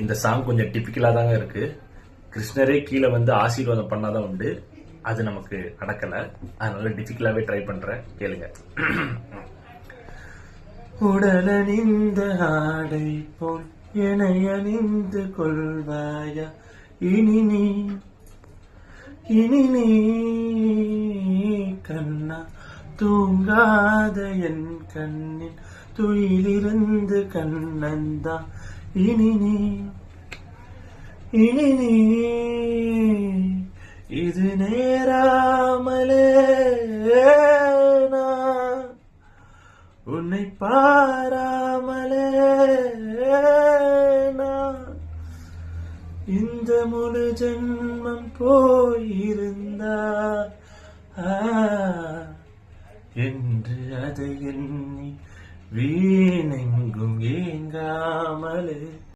இந்த சாங் கொஞ்சம் டிபிக்கலாக தாங்க இருக்கு. கிருஷ்ணரே கீழே வந்து ஆசீர்வாதம் பண்ணாதான் உண்டு. அது நமக்கு நடக்கல. அதனால டிபிக்கலாவே ட்ரை பண்றேன். கேளுங்க. உடலணிந்த ஆடை போல் என்னை அணிந்து கொள்வாயா இனி நீ கண்ணா தூங்காத என் கண்ணின் துயிலிருந்து கண்ணந்தா இனி நீ இது நேராமலே நான் உன்னை பாராமலே நான் இந்த முழு ஜென்மம் போயிருந்தா என்று அதை எண்ணி வீணெங்கும் ஏங்காமலே